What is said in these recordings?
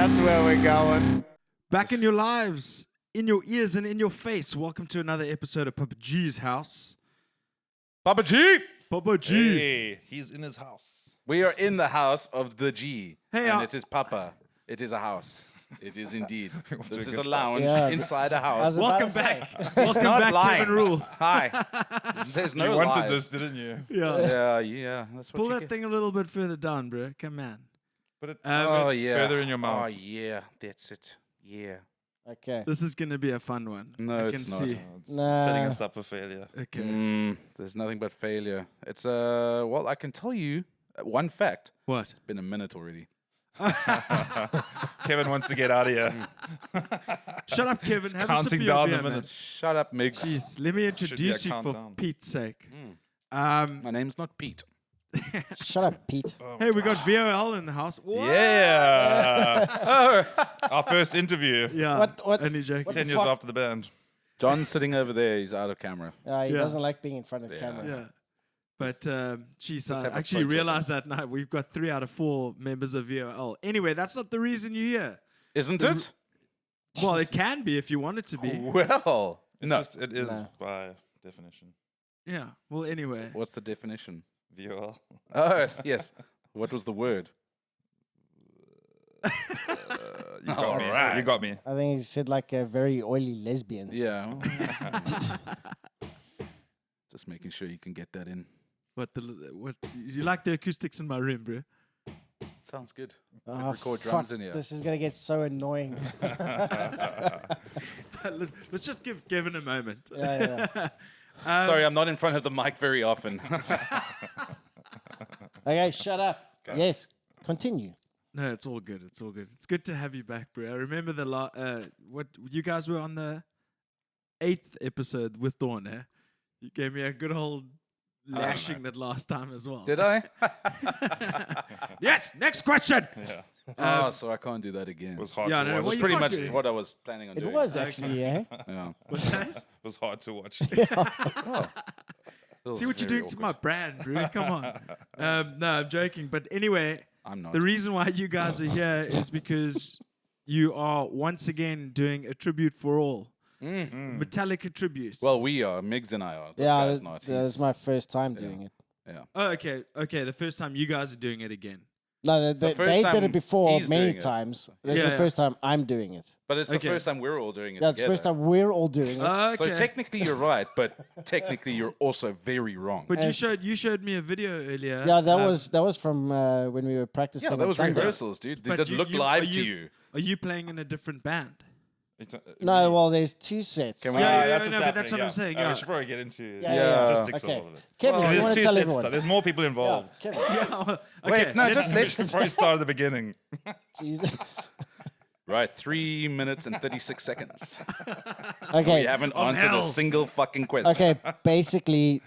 That's where we're going. Back in your lives, in your ears, and in your face. Welcome to another episode of Papa G's house. Papa G! Papa G. Hey, he's in his house. We are in the house of the G. Hey, and it is Papa. It is a house. It is indeed. This is a lounge Yeah. inside a house. Welcome back. Welcome Not back, lying. Kevin Rule. Hi. There's no You wanted lies. this, didn't you? Yeah. Yeah. That's what Pull you that get. thing a little bit further down, bro. Come on. Put it Oh, yeah. further in your mouth. Oh, yeah. That's it. Yeah. Okay. This is going to be a fun one. No, I can it's not. see. It's Nah. setting us up for failure. Okay. There's nothing but failure. It's well, I can tell you one fact. What? It's been a minute already. Kevin wants to get out of here. Shut up, Kevin. Have a sip of Counting your down beer, the man. minutes. Shut up, Miggs. Jeez, let me introduce you for countdown. Pete's sake. My name's not Pete. Shut up, Pete. Hey, we got VOL in the house. What? Yeah. Our first interview. Yeah. What- Only joking. 10 years fuck? after the band. John's sitting over there. He's out of camera. He Yeah. doesn't like being in front of the Yeah. camera. Yeah. But, geez, Let's I have a actually photo. realized that night we've got 3 out of 4 members of VOL. Anyway, that's not the reason you're here. Isn't it? Well, it can be if you want it to be. Well, no. It is No. by definition. Yeah. Well, anyway. What's the definition? VOL. Oh, yes. What was the word? You got me. Alright. You got me. I think he said like a very oily lesbians. Yeah. Just making sure you can get that in. What you like the acoustics in my room, bro? Sounds good. Oh, Record fuck, drums in here. This is gonna get so annoying. Let's just give Kevin a moment. Yeah. Sorry, I'm not in front of the mic very often. Okay, shut up. Yes, continue. No, it's all good. It's all good. It's good to have you back, bro. I remember what you guys were on the 8th episode with Dawn, eh? You gave me a good old lashing that last time as well. Did I? Yes. Next question. Yeah. So I can't do that again. It was hard yeah, to no, watch. well, That's you pretty can't much do it. what I was planning on It doing. was actually, eh? Yeah. What's that? It was hard to watch. It was See what you're very doing to my awkward. brand, bro. Come on. No, I'm joking. But anyway, I'm not. the reason why you guys are here is because you are once again doing a tribute for all. Metallica Tribute. Well, we are. Miggs and I are. This Yeah, guy's not. that's He's- my first time doing it. Yeah. Oh, okay. The first time you guys are doing it again. No, The first they did time it before he's many doing it. times. This Yeah, is yeah. the first time I'm doing it. But it's the Okay. first time we're all doing it That's the together. first time we're all doing it. Okay. So technically you're right, but technically you're also very wrong. But you showed me a video earlier. Yeah, that was from when we were practicing. Yeah, that on was Sunday. rehearsals, dude. Did But it look live to you? Are you playing in a different band? No, well, there's 2 sets. Can we, Yeah, that's no, what's but that's happening, what I'm saying, We yeah. should probably get into Yeah. logistics Okay. a little bit. Kevin, you There's want to 2 tell sets. everyone? There's more people Yeah, involved. Kevin. Okay. Wait, no, just We let's... should probably start at the beginning. Jesus. Right, 3 minutes and 36 seconds. We Okay. haven't answered hell. a single fucking question. Okay. Basically,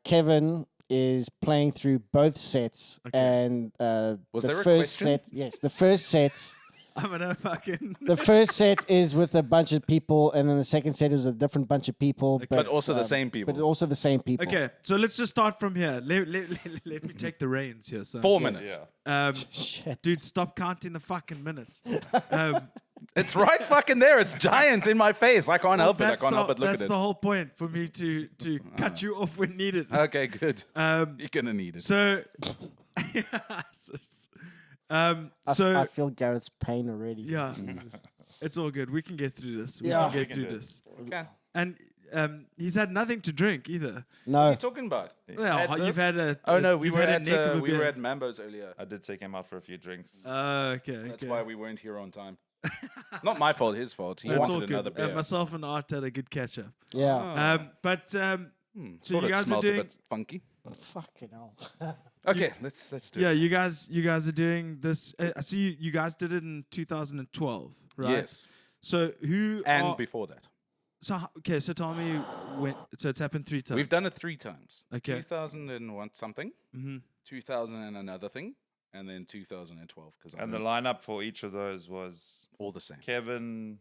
Kevin is playing through both sets, and Was the there a first question? set. Yes, the first set. I'm gonna fucking. The first set is with a bunch of people, and then the second set is with a different bunch of people. But also the same people. But also the same people. Okay, so let's just start from here. Let me take the reins here. So, 4 minutes. Yeah. Shit. dude, stop counting the fucking minutes. It's right fucking there. It's giant in my face. I can't help it. I can't help but look That's at the it. whole point for me to cut you off when needed. Okay, good. You're gonna need it. So, so I feel Garrett's pain already. yeah, it's all good. We can get through this. We Yeah. can We get can through do it. this. Okay. And he's had nothing to drink either. What are No. you talking about? Well, you've had a. Oh no, we you've were had a at neck of a we were beer. at Mambo's earlier. I did take him out for a few drinks. Okay. That's why we weren't here on time. Not my fault, his fault. He That's all wanted another good. beer. Myself and Art had a good catch up. Yeah. But so Thought you it guys are smelled a doing. bit funky. Fucking hell. Okay, let's do Yeah, it. you guys are doing this. I see you guys did it in 2012, right? Yes, So who and are, before that, okay, so tell me when. So it's happened 3 times. we've done it 3 times. Okay. 2001 something, 2000 and another thing, and then 2012. Because And the lineup for each of those was all the same. Kevin,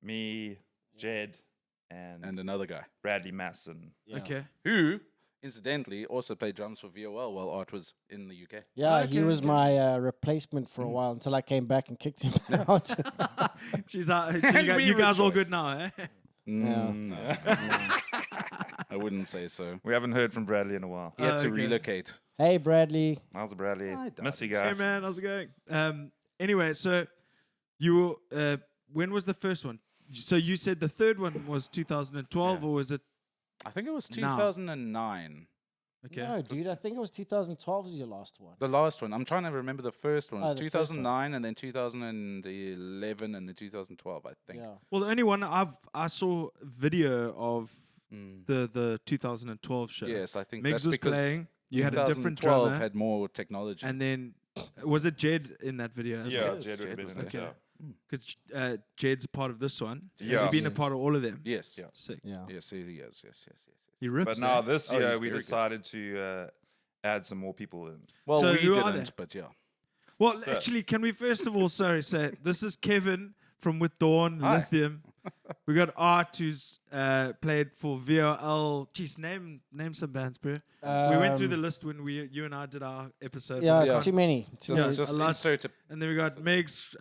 me, Jed, and And another guy Bradley Masson. Yeah. Okay. who incidentally also played drums for VOL while Art was in the UK. Yeah, he Okay, was okay. my replacement for a while until I came back and kicked him out. She's so we you guys all good rejoiced. now, eh? No, I wouldn't say so. We haven't heard from Bradley in a while. He had to Okay. relocate. Hey, Bradley. How's Bradley? Hi, Miss you darling. Hey guys. man, how's it going? Anyway, so you when was the first one? So you said the third one was 2012, or was it? I think it was Now. 2009. Okay. No, dude, I think it was 2012 was your last one. The last one. I'm trying to remember the first one. It was Oh, the first one. 2009 and then 2011 and then 2012, I think. Yeah. Well, the only one I saw video of Mm. the 2012 show. Yes, I think Miggs that's was because playing. You had a different 2012 drummer, had more technology. and then was it Jed in that video as Yeah, well? Yes, Jed would Jed have been was in it. there. Yeah. Because Jed's a part of this one. Yeah. Has he been a Yes. part of all of them? yes. Yeah. Sick. Yeah. Yes, he is. Yes. He rips. But now eh? this Oh, year he's we very good. decided to add some more people in. Well, So we who are didn't, they? but yeah. Well, So- actually, can we first of all, say this is Kevin from With Dawn, Hi. Lithium. We got Art, who's played for VOL. Jeez, name some bands, bro. We went through the list when you and I did our episode. Yeah, for it's this Yeah. one. too many. Too Just, many. just a lot. insert a And then we got Miggs,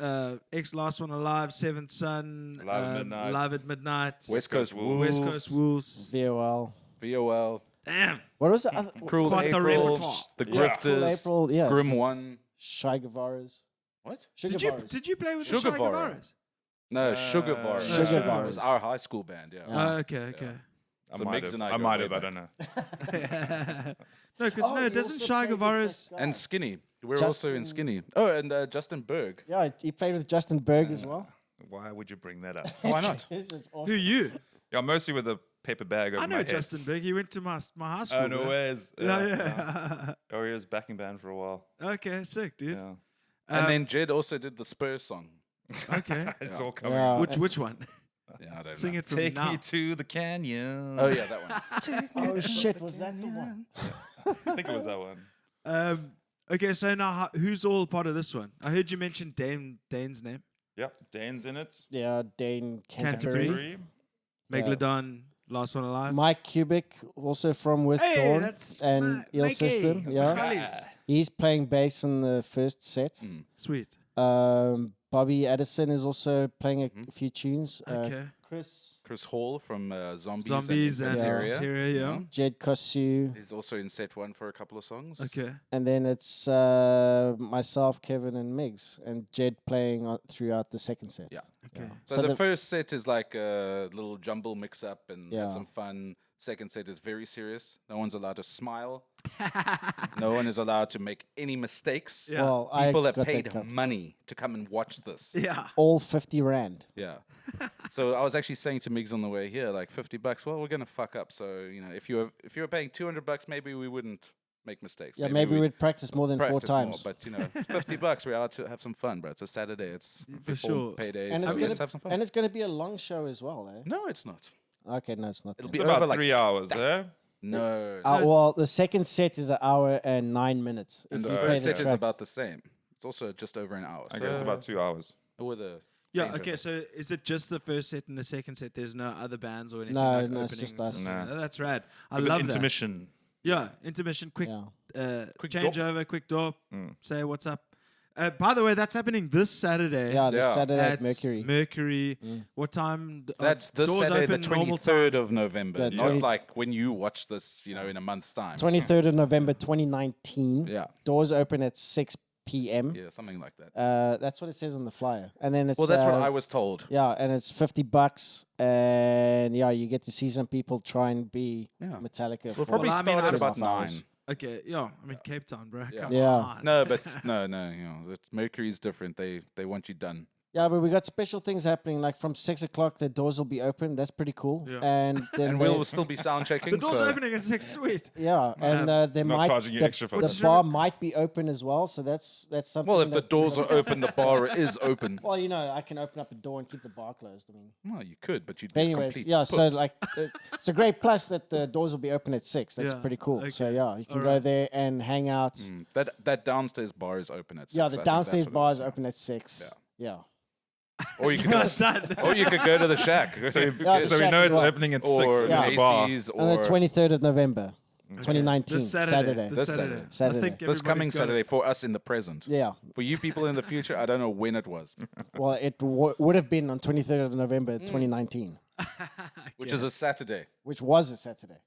X Last One Alive, Seventh Son, Live at Midnight. Live at Midnight, West Coast Wolves. Wolves, West Coast Wolves. VOL. VOL, Damn. What was the other? Cruel Quite the April, repertoire. The Yeah. Grifters, Cruel April, yeah. Grim One. Shy Guevaras. What? Sugar Did you Bars. did you play with the Sugar Shy Vara. Guevaras? No, Sugar Var. Sugar It Vars. was our high school band, yeah. Yeah. Okay, okay. I So might Miggs have. and I I go might way have. I back. don't know. No, because Oh, no, he doesn't also Shy played with Guevaras? that guy. And Skinny. We're Justin- also in Skinny. Oh, and Justin Berg. Yeah, he played with Justin Berg as well. Why would you bring that up? Why not? This is Who awesome. you? Yeah, mostly with a paper bag over I my know head. Justin Big. He went to my high school. Oh, no bro. ways. Yeah, yeah. Oh, he was backing band for a while. Okay, sick, dude. Yeah. And then Jed also did the Spurs song. Okay. It's all coming. Yeah. Which one? Yeah, I don't Sing know. it from Take now. me to the canyon. Oh, yeah, that one. Oh shit, was that the one? I think it was that one. Okay, so now who's all part of this one? I heard you mention Dane's name. Yep, Dane's in it. Yeah, Dane Canterbury. Canterbury. Three. Megalodon, Last One Alive. Mike Kubik, also from With Hey, Dawn that's and Eel Mikey. System. That's Yeah, Cullies. he's playing bass in the first set. Sweet. Bobby Addison is also playing a few tunes. Okay. Chris Hall from Zombies, Zombies and Interior. Interior, yeah. Jed Kosu, He's also in set one for a couple of songs. Okay. and then it's myself, Kevin, and Miggs, and Jed playing throughout the second set. Yeah. Okay. So, So the the- first set is like a little jumble mix up and Yeah. have some fun. Second set is very serious. No one's allowed to smile. No one is allowed to make any mistakes. Yeah. Well, People I have got that paid covered. money to come and watch this. Yeah. All 50 rand. Yeah. So I was actually saying to Miggs on the way here, like $50. Well, we're gonna fuck up. So if you were paying $200, maybe we wouldn't make mistakes. Yeah, maybe we'd practice more than 4 practice more, times. but it's $50. We're out to have some fun, bro. It's a Saturday. It's For before sure. payday. and, so it's let's have some fun. and it's going to be a long show as well, eh? No, it's not. Okay, no, it's not. It'll then. be It's about over like 3 hours, eh? no. Well, the second set is 1 hour and 9 minutes. And If the you play first set is tracks. about the same. It's also just over an hour. I guess it's about 2 hours. with a Yeah, changeover. okay, so is it just the first set and the second set? There's no other bands or anything No, like no, it's just openings? us. No. That's rad. I With an love that. intermission. Yeah, intermission, quick, Yeah. Quick changeover, quick door, Mm. say what's up. By the way, that's happening this Saturday. Yeah, this Yeah. Saturday at at Mercury. Mercury. What time? That's this doors Saturday, the open, normal 23rd time? of November. Yeah, Not 20 like when you watch this, in a month's time. 23rd of November 2019. Yeah. Doors open at 6 p.m. Yeah, something like that. That's what it says on the flyer. And then it's Well, that's what I was told. Yeah, and it's $50, and yeah, you get to see some people try and be Yeah. Metallica. We'll for probably Well, I mean, start at I've- about 2.5 hours. 9. Okay, yeah, I mean Cape Town, bro. Yeah. Come Yeah. on. No, but no, Mercury's different. They want you done. Yeah, but we got special things happening. Like from 6 o'clock, the doors will be open. That's pretty cool. Yeah. And then And we'll still be sound checking. The door's so opening at 6. Sweet. yeah, and they Not might charging you the, extra for the that. bar might be open as well. So that's something. Well, if the that- doors are open, the bar is open. well, I can open up a door and keep the bar closed. I mean, Well, you could, but you'd but be a anyways, complete yeah. So puss. like, it's a great plus that the doors will be open at 6. That's Yeah, pretty cool. So okay. yeah, you can go Alright. there and hang out. That downstairs bar is open at 6. Yeah, I the think that's downstairs what it bar is, is open at 6. Yeah. Or you could That's done. or you could go to the shack. So, Yeah, so we Shack know as it's well. opening at 6 or in the bar. Macy's On the or 23rd of November. 2019, This Saturday. Saturday. This This Saturday. Saturday. Saturday. I think This coming everybody's got it. Saturday for us in the present. Yeah. For you people in the future, I don't know when it was, Well, it would have been on 23rd of November 2019, which is a Saturday. which was a Saturday.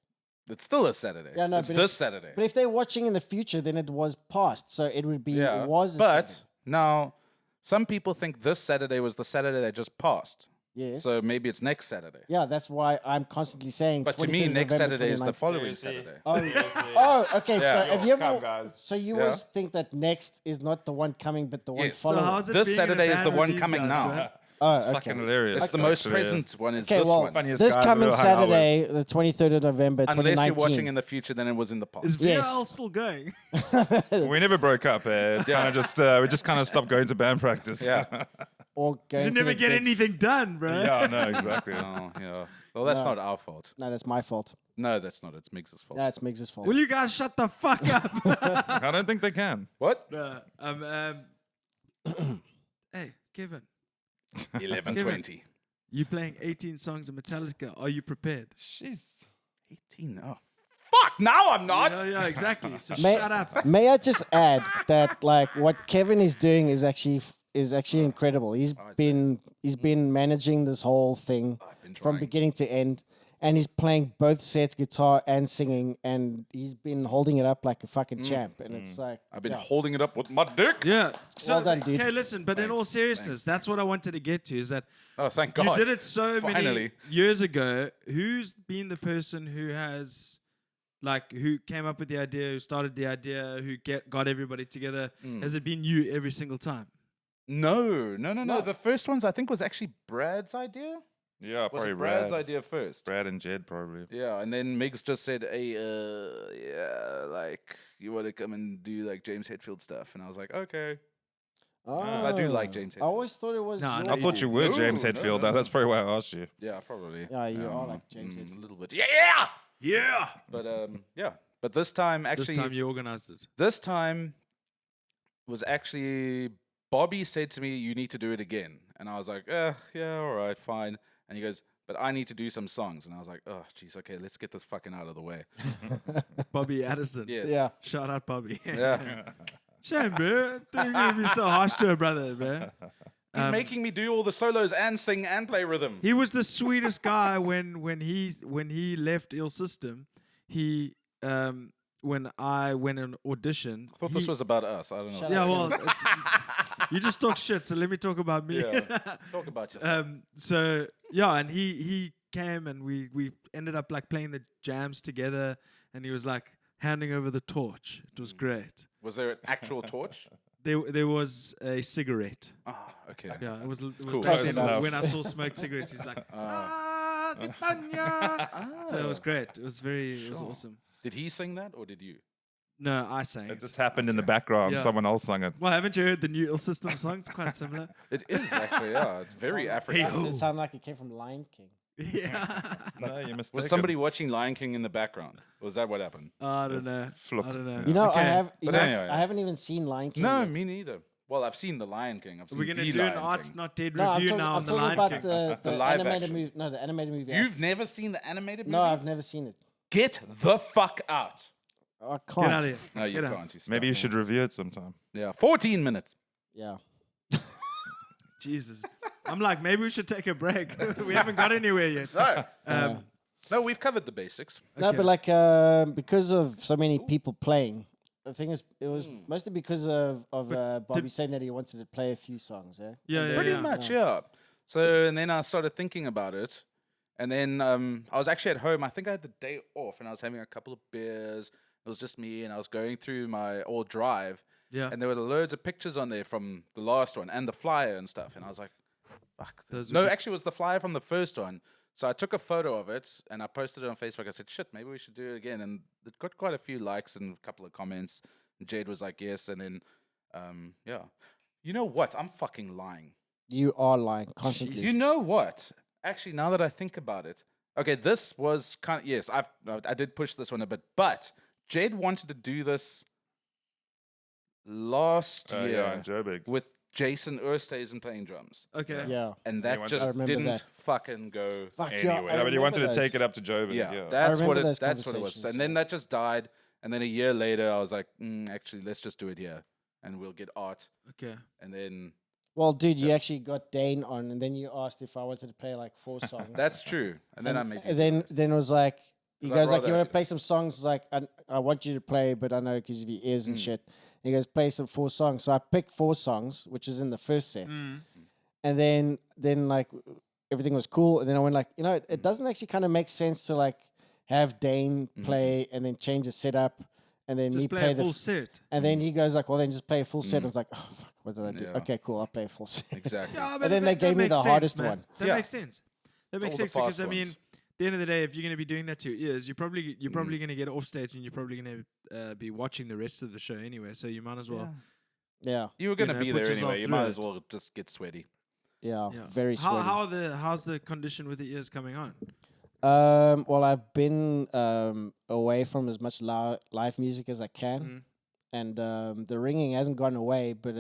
It's still a Saturday. Yeah, no, it's but this Saturday. But if they're watching in the future, then it was past. So it would be, Yeah, it was a but Saturday. now some people think this Saturday was the Saturday that just passed. Yes. So maybe it's next Saturday. Yeah, that's why I'm constantly saying. But to 23rd me, of next November Saturday is the 2019. following Seriously? Saturday. Oh, okay. So Yeah. have you ever? Come, guys. So you Yeah. always think that next is not the one coming, but the one Yes. So So following. how's it This being in a Saturday is band the with one these coming guys, now. bro? Oh, It's fucking okay. hilarious. It's the most actually. present one is Okay, this well, one. Funniest this guys I've coming ever hung out with. Saturday, the 23rd of November, Unless 2019. you're watching in the future, then it was in the past. Is Yes. VRL still going? We never broke up. Kind of just we just kind of stopped going to band practice. Yeah. or going You to never the get gigs. anything done, bro. yeah, no, exactly. Oh, yeah. Well, that's No. not our fault. No, that's my fault. No, that's not. It's Miggs' fault. That's Miggs' fault. Will you guys shut the fuck up? I don't think they can. What? Hey, Kevin, 11:20. you playing 18 songs of Metallica. Are you prepared? Jeez. 18. Oh, fuck. Now I'm not. Yeah, exactly. So May, shut up. may I just add that like what Kevin is doing is actually incredible. He's been managing this whole thing been from trying. beginning to end, and he's playing both sets, guitar and singing, and he's been holding it up like a fucking champ. And it's like I've been yeah. holding it up with my dick. Yeah. So, Well done, dude. okay, listen, but in all Thanks, seriousness, that's what I wanted to get to is that Oh, thank God. you did it so many Finally. years ago. Who's been the person who has, like, who came up with the idea, who started the idea, who got everybody together? Has it been you every single time? No. The first ones I think was actually Brad's idea. Yeah, Was probably it Brad's Brad. idea first? Brad and Jed probably. Yeah, and then Miggs just said, "Hey, yeah, like you want to come and do like James Hetfield stuff?" And I was like, "Okay." I do like James I Hetfield. always thought it was. No, your no, I thought you were No, James no, Hetfield. no. That's probably why I asked you. Yeah, probably. Yeah, you are like James Hetfield. A little bit. Yeah. Yeah. But yeah. But this time, actually, This time you organized it. this time was actually Bobby said to me, "You need to do it again," and I was like, yeah, all right, fine." And he goes, "But I need to do some songs," and I was like, "Oh, jeez, okay, let's get this fucking out of the way." Bobby Addison. Yes. Yeah. Shout out, Bobby. Yeah. Shame, bro. Don't you gonna be so harsh to a brother, man. He's making me do all the solos and sing and play rhythm. He was the sweetest guy when he left Ill System. He when I went on audition. I thought this was about us. I don't know. Shut Yeah, up. well, it's, you just talk shit, so let me talk about me. Yeah. Talk about yourself. So yeah, and he came and we ended up like playing the jams together, and he was like handing over the torch. It was great. Was there an actual torch? There was a cigarette. Ah, okay. Yeah, it was Cool. back Close then enough. when I still smoked cigarettes. He's like, Sipanya. So it was great. It was awesome. Did he sing that or did you? No, I sang. It just happened in the background. Yeah. Someone else sung it. Well, haven't you heard the new Ill System song? It's quite similar. It is actually, yeah. It's very African. It sounded like it came from Lion King. Yeah. No, you mistaken. Was somebody watching Lion King in the background? Was that what happened? I don't know. Flip. I don't know. You know, Okay. Anyway. I haven't even seen Lion King. No, yet. me neither. Well, I've seen the Lion King. I've seen We're gonna the do an Lion Arts King. Not Dead No, I'm review talking, now I'm on the talking Lion about King. the live animated action. movie. No, the animated movie. You've never seen the animated movie? No, I've never seen it. Get the fuck out. I can't. Get out of here. No, you Get out. can't. Maybe you should review it sometime. Yeah, 14 minutes. Yeah. Jesus. I'm like, maybe we should take a break. We haven't got anywhere yet. No, no, we've covered the basics. No, Okay. but like because of so many people playing, the thing is, it was mostly because of Bobby saying that he wanted to play a few songs. Yeah, yeah, Pretty yeah. much, yeah. So, and then I started thinking about it. And then I was actually at home. I think I had the day off and I was having a couple of beers. It was just me and I was going through my old drive. Yeah. And there were loads of pictures on there from the last one and the flyer and stuff. And I was like, fuck. Those No, were- actually, it was the flyer from the first one. So I took a photo of it and I posted it on Facebook. I said, shit, maybe we should do it again. And it got quite a few likes and a couple of comments. And Jade was like, yes. And then, yeah. You know what? I'm fucking lying. You are lying constantly. You know what? Actually, now that I think about it, okay, this was kind of, yes, I did push this one a bit, but Jade wanted to do this last year Yeah, in Joburg. with Jason Ersthuizen playing drums. Okay. Yeah. And you that want just I remember didn't that. fucking go Fuck, yeah, anywhere. Yeah, but he remember wanted to those. take it up to Joburg. Yeah, Yeah. remember those that's what it was. conversations, And then that just died. And then a year later, I was like, actually, let's just do it here, and we'll get art. Okay. And then Well, dude, you actually got Dane on, and then you asked if I wanted to play like 4 songs. that's true. And then I made. And then it was like, he 'Cause I'd goes like, you rather- want to play some songs? Like, I want you to play, but I know because of your ears and shit. He goes, play some 4 songs. So I picked 4 songs, which is in the first set. And then like everything was cool. And then I went like, it doesn't actually kind of make sense to like have Dane play and then change the setup and then me Just play play a the full set. and then he goes like, well, then just play a full set. I was like, oh fuck, what did I do? Yeah. Okay, cool, I'll play a full set. Exactly. Yeah, And then they gave me the hardest man. one. That Yeah. makes sense. That makes all the sense because fast I mean, ones. at the end of the day, if you're going to be doing that to your ears, you're probably going to get off stage and you're probably going to be watching the rest of the show anyway. So you might as well. Yeah, You were going to know, be put there yourself anyway. You through might it. as well just get sweaty. yeah, Yeah. very sweaty. How's the condition with the ears coming on? Well, I've been away from as much live music as I can, and the ringing hasn't gone away, but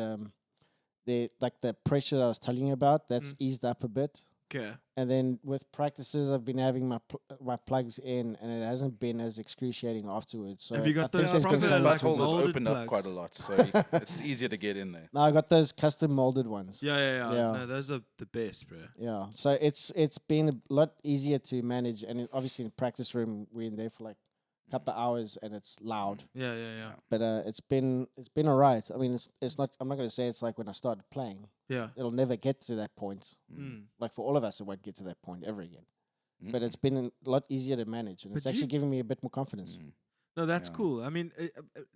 the pressure that I was telling you about, that's eased up a bit. Okay. And then with practices, I've been having my plugs in, and it hasn't been as excruciating afterwards. So Have you got I think those there's been proper, some- like, Butthole has molded opened up quite plugs? a lot, so it's easier to get in there. No, I got those custom molded ones. Yeah. Yeah. No, those are the best, bro. Yeah, so it's been a lot easier to manage, and obviously in the practice room we're in there for like a couple of hours, and it's loud. Yeah. But it's been alright. I mean, it's not. I'm not gonna say it's like when I started playing. Yeah. It'll never get to that point. Mm. Like for all of us, it won't get to that point ever again. Mm. But it's been a lot easier to manage, and it's But actually you- giving me a bit more confidence. No, that's Yeah. cool. I mean,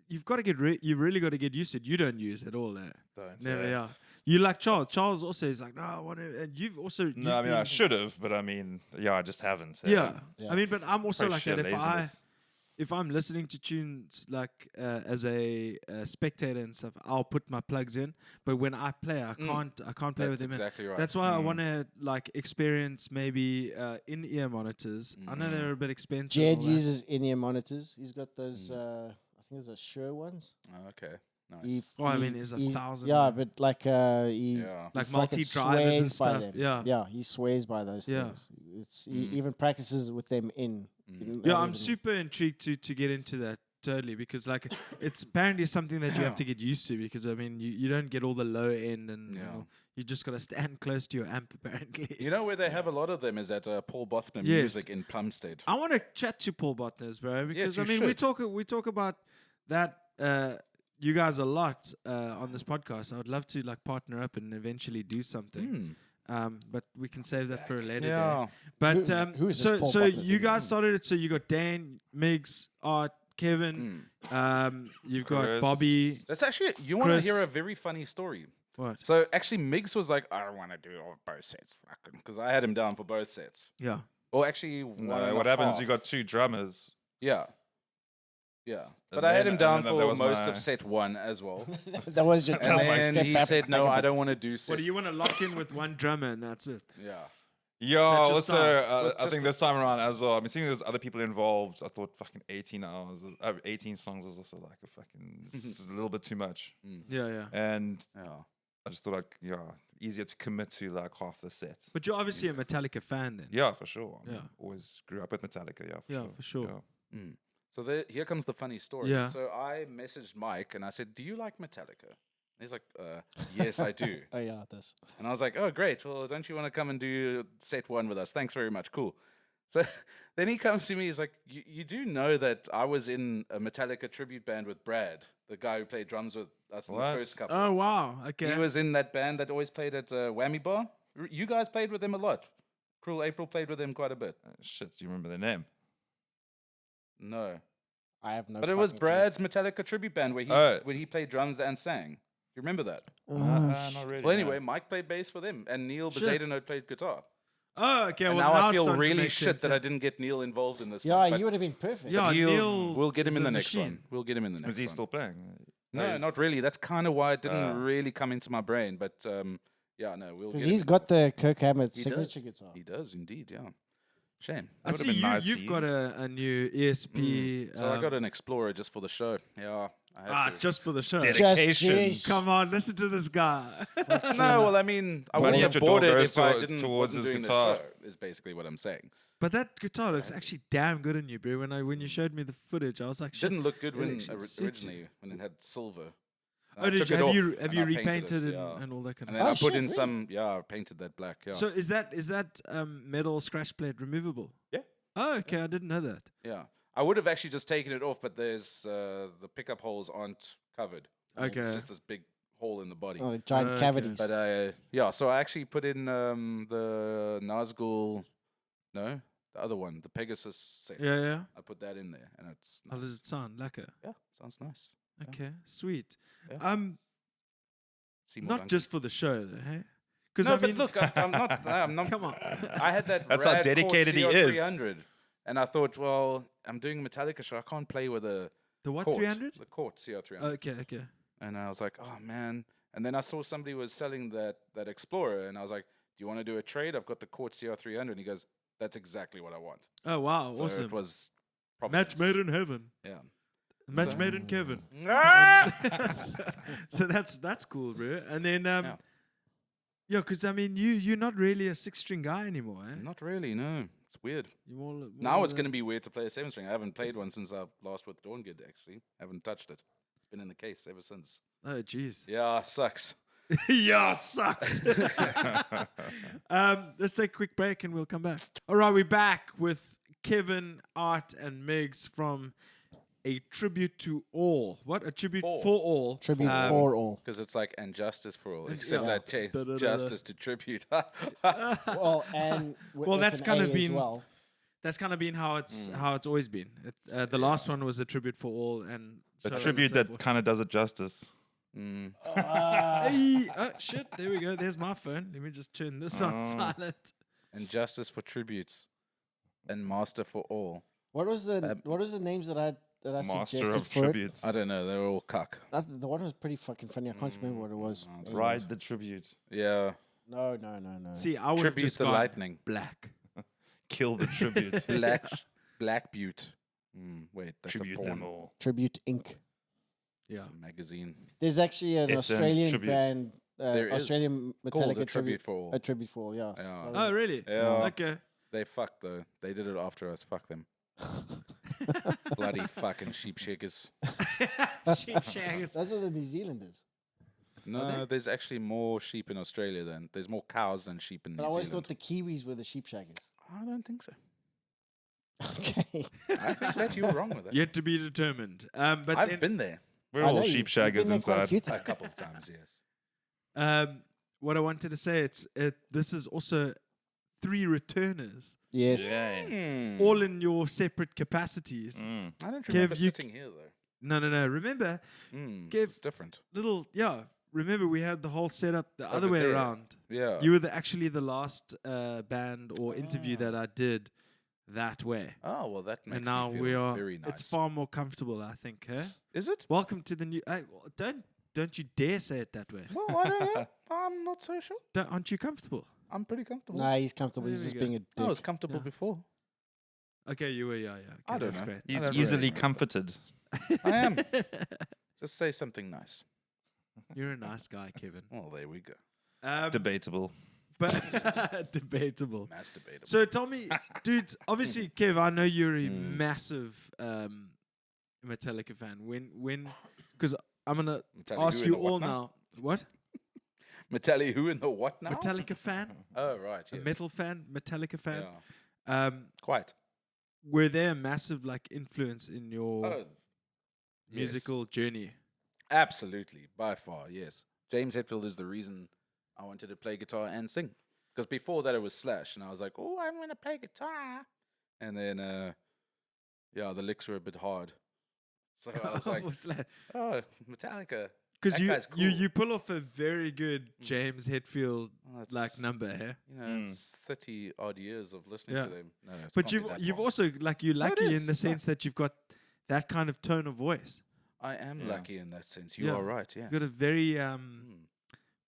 you've got to you've really got to get used to it. You don't use it all, Don't, Never, yeah. yeah. You like Charles. Charles also is like, no, I want to. And you've also. No, I mean I should have, but I mean, yeah, I just haven't. Yeah. Yeah. I mean, but I'm also Probably like sheer that. laziness. If I'm listening to tunes like as a spectator and stuff, I'll put my plugs in. But when I play, I can't play with That's them. in. exactly right. That's why I want to like experience maybe in-ear monitors. I know they're a bit expensive. Jed all that. uses in-ear monitors. He's got those. I think those are Shure ones. Oh, okay. Nice. He I mean, there's 1,000 Yeah, of them. but like he Yeah. Like he fucking multi-drivers and swears by stuff. them. Yeah. Yeah, he swears by those Yeah. things. He even practices with them in. Yeah, I'm super intrigued to get into that totally because like it's apparently something that you have to get used to because I mean you don't get all the low end and Yeah. you just got to stand close to your amp apparently. You know where they have a lot of them is at Paul Bothner Yes. Music in Plumstead. I want to chat to Paul Botner's, bro, because you I mean should. we talk about that you guys a lot on this podcast. I would love to like partner up and eventually do something. But we can save that for a later day. Yeah. But who is this so Paul so Botner's you anyway? guys started it. So you got Dan, Miggs, Art, Kevin. You've got Chris. Bobby. That's actually, you want to Chris. hear a very funny story. What? So actually, Miggs was like, I don't want to do all both sets, fucking, because I had him down for both sets. Yeah. Or actually, one No, and what a happens? half. You got 2 drummers. Yeah. Yeah. But And I had then- him down and then for there was most my- of set 1 as well. That was your And my then step he back- said, no, back I up. don't want to do set. What do you want to lock in with one drummer and that's it? Yeah. Yeah, just also, start? I think this time around as well. I mean, seeing there's other people involved, I thought fucking 18 hours, 18 songs was also like a fucking, this is a little bit too much. Yeah. And Yeah. I just thought like, easier to commit to like half the set. But you're obviously a Metallica fan then. Yeah, for sure. I mean, Yeah. always grew up with Metallica. Yeah, Yeah, for sure. Yeah. So here comes the funny story. Yeah. So I messaged Mike and I said, do you like Metallica? And he's like, yes, I do. Oh yeah, this. And I was like, oh, great. Well, don't you want to come and do set 1 with us? Thanks very much. Cool. So then he comes to me. He's like, you do know that I was in a Metallica tribute band with Brad, the guy who played drums with us in the What? first couple. Oh wow. Okay. He was in that band that always played at Whammy Bar. You guys played with him a lot. Cruel April played with him quite a bit. Shit, do you remember the name? No. I have no. But it was fucking clue. Brad's Metallica tribute band where he played drums and sang. You remember that? Not really. Well, no. anyway, Mike played bass for them, and Neil Shit. Bezadenhout played guitar. Oh, okay. And Well, now I it's feel starting to really make shit sense, that yeah. I didn't get Neil involved in this Yeah, one. but you would have been perfect. Yeah, Neil we'll get him is in the a next machine. one. We'll get him in the next Was he one. still playing? No, he's- not really. That's kind of why it didn't really come into my brain. But yeah, no, we'll because get he's him. got the Kirk Hammett He signature does. guitar. He does indeed, yeah. Shame. I would've see been nice you've for got a new ESP. So I got an Explorer just for the show. Yeah, I had to. just for the show. Dedication. Just Come on, listen to this guy. No, well, I mean, I Money wouldn't at have your door bought it goes if I to- didn't towards wasn't his doing the guitar. show, is basically what I'm saying. But that guitar looks actually damn good on you, bro. When you showed me the footage, I was like, shit. Didn't look good it when actually suits you. originally when it had silver. And Oh, I did took you? it Have off you and you I painted repainted it, and, yeah. and all that kind And of then stuff? I put shit, in really? some, I painted that black. Yeah, So is that metal scratch plate removable? Yeah. Oh, okay. I didn't know that. yeah. I would have actually just taken it off, but there's the pickup holes aren't covered. It's Okay. just this big hole in the body. Oh, giant Okay. cavities. But yeah, so I actually put in the Nazgul, no, the other one, the Pegasus set. Yeah, yeah. I put that in there, and it's How does nice. it sound? Lacquer. Yeah, sounds nice. Yeah. Okay, sweet. Yeah. Seymour Not Duncan. just for the show, though, hey? Because No, I mean, but look, I'm not. I'm not. come on. I had that. That's how rad dedicated he Cort is. CR300, and I thought, well, I'm doing a Metallica show. I can't play with a The what? Cort, 300? the Cort CR300. Okay, okay. And I was like, oh man. And then I saw somebody was selling that Explorer, and I was like, do you want to do a trade? I've got the Cort CR300. And he goes, that's exactly what I want. Oh wow, So awesome. it was Match Providence. made in heaven. Yeah. Match So- made in Kevin. Ah! So that's cool, bro. And then Yeah. yeah, because I mean, you're not really a 6-string guy anymore, eh? Not really, no. It's weird. You're more Now it's going to be weird to play a 7-string. I haven't played one since I last with Dawn Gid, actually. I haven't touched it. It's been in the case ever since. Oh jeez. Yeah, sucks. Yeah, sucks. Let's take a quick break and we'll come back. All right, we're back with Kevin, Art, and Miggs from a tribute to all. What? A tribute For. for all. Tribute for all. Because it's like, and justice for all. Except yeah. I changed Da-da-da-da. justice to tribute. Well, and Well, that's kind of been- well. That's kind of been how it's always been. The last one was a tribute for all, and A so on tribute and so that forth. kind of does it justice. Mm. Hey, oh shit! There we go. There's my phone. Let me just turn this on silent. And justice for tributes. And master for all. What was the names that I Master suggested of for tributes. I don't know. They were all cuck. it? The one was pretty fucking funny. I can't remember what it was. Anyways. Ride the tribute. Yeah. No. See, I would have Tribute just the gone lightning. black. Kill the tribute. Black Butte. Wait, that's Tribute a them porn. all. Tribute Inc. Yeah. It's a magazine. There's actually an SM Australian Tribute. band, There is. Australian Called Metallica a tribute for all. A tribute for all, yeah. Yeah. So- Oh, really? Yeah. Okay. They fucked though. They did it after us. Fuck them. Bloody fucking sheep shakers. Sheep shaggers. Those are the New Zealanders. No, there's actually more sheep in Australia than there's more cows than sheep in But New I always Zealand. thought the Kiwis were the sheep shaggers. I don't think so. Okay. I think that you were wrong with that. Yet to be determined. But I've then, been there We're I all know sheep you've been shaggers there quite a inside. few a times. couple of times. Yes. what I wanted to say, this is also 3 returners, Yes. Yeah. all in your separate capacities. Mm. I don't remember you sitting here though. No. Remember, Give- It's different. remember we had the whole setup the other way there. around. Yeah. You were actually the last band or interview that I did that way. Oh well, that makes And now me feel we are. very nice. It's far more comfortable, I think. Huh? Is it? Welcome to the new. Don't you dare say it that way. Well, I don't know. I'm not so sure. Aren't you comfortable? I'm pretty comfortable. Nah, he's comfortable. There He's we just go. being a dick. I was comfortable Yeah. before. Okay, you were. Yeah. Okay, I don't that's know. great. He's don't easily really know. comforted. I am. Just say something nice. You're a nice guy, Kevin. Well, there we go. Debatable. But debatable. Mass debatable. So tell me, dudes. Obviously, Kev, I know you're a massive Metallica fan. When, because I'm gonna Metallica ask who you in the what all now? now. What? Metallica who in the what now? Metallica fan? Oh right. A Yes. metal fan? Metallica fan? Yeah. Um, Quite. were they a massive influence in your Oh. Yes. musical journey? Absolutely, by far, yes. James Hetfield is the reason I wanted to play guitar and sing. Because before that it was Slash, and I was like, oh, I'm going to play guitar. And then, the licks were a bit hard. So I was like, oh, Metallica. Because That guy's cool. you pull off a very good James Hetfield Oh, that's, number, eh? You know, it's 30 odd years of listening Yeah. to them. No, it's But not you've that you've long. also you're lucky is, in the sense that you've got that kind of tone of voice. I am Yeah. lucky in that sense. You Yeah. are right, yes. You've got a very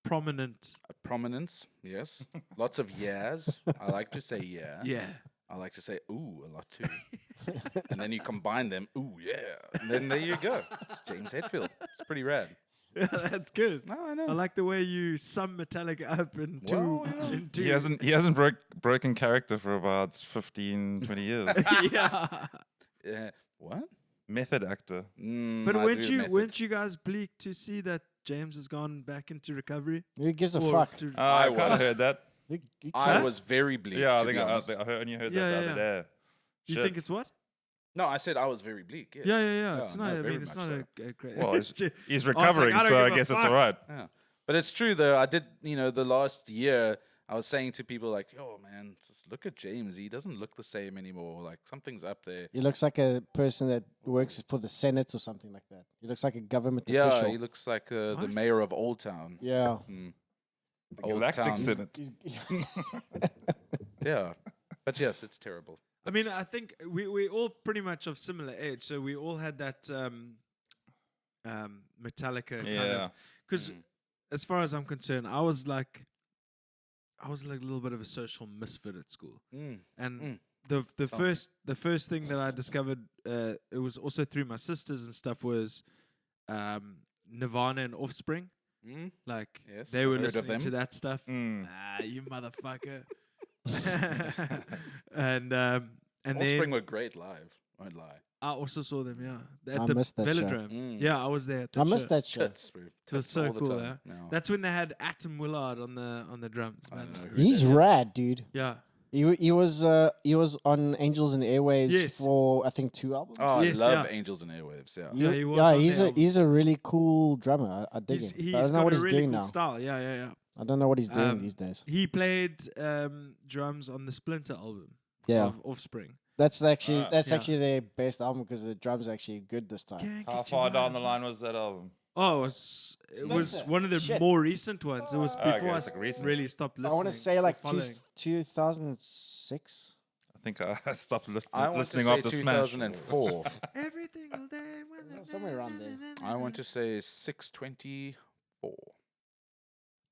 prominent. A prominence, yes. Lots of yeahs. I like to say yeah. Yeah. I like to say ooh a lot too. And then you combine them, ooh yeah. And then there you go. It's James Hetfield. It's pretty rad. Yeah, that's good. No, I I know. like the way you sum Metallica up into Well, you know. into He hasn't broken character for about 15, 20 years. yeah. Yeah. What? Method actor. But I weren't do you method. weren't you guys bleak to see that James has gone back into recovery? Who gives a Or fuck? to- I I kind of was. heard that. You I can't- was very bleak. Yeah, I to think be I honest. only heard Yeah, that yeah, the other day. you Shit. think it's what? No, I said I was very bleak. Yes. Yeah. It's no, not. I very mean, it's much not so. a great. Well, he's I was recovering, like, I don't so I give a guess it's fuck. all right. Yeah. But it's true though. I did, the last year I was saying to people like, yo, man, just look at James. He doesn't look the same anymore. Like something's up there. He looks like a person that works for the Senate or something like that. He looks like a government Yeah, official. he looks like the What? mayor of Old Town. Yeah. The Old Galactic Town. Senate. Yeah. But yes, it's terrible. I mean, I think we all pretty much of similar age, so we all had that Metallica kind Yeah. of. Because as far as I'm concerned, I was like a little bit of a social misfit at school, and the first thing that I discovered, it was also through my sisters and stuff, was Nirvana and Offspring. Like Yes, they were I've heard of listening to them. that stuff. Mm. Ah, you motherfucker. and Offspring then were great live. Won't lie. I also saw them, yeah, at I the missed that show. Velodrome. Yeah, I was there. At I that missed show. that shit. Tits, bro. It was Tits so all the cool. time. Yeah. No. That's when they had Atom Willard on the drums, I man. don't know who He's that is. rad, dude. Yeah, He was on Angels and Airwaves Yes. for I think 2 albums. Oh, Yes, I love yeah. Angels and Airwaves. Yeah. Yeah, he was on the album. he's a really cool drummer. I dig he's him. But I don't know got what a he's really doing cool now. style. Yeah. I don't know what he's doing Um, these days. He played drums on the Splinter album Yeah, of Offspring. that's actually Yeah. their best album because the drums are actually good this time. Can't How get you far down out. the line was that album? Oh, it was Splinter. one of the Shit. more recent ones. It was okay, before it's I like recent. really stopped I listening. want to say or like following. 2006. I think I stopped I want to listening say after Smash. 2004. Every single day. when Somewhere around there. I want to say 624.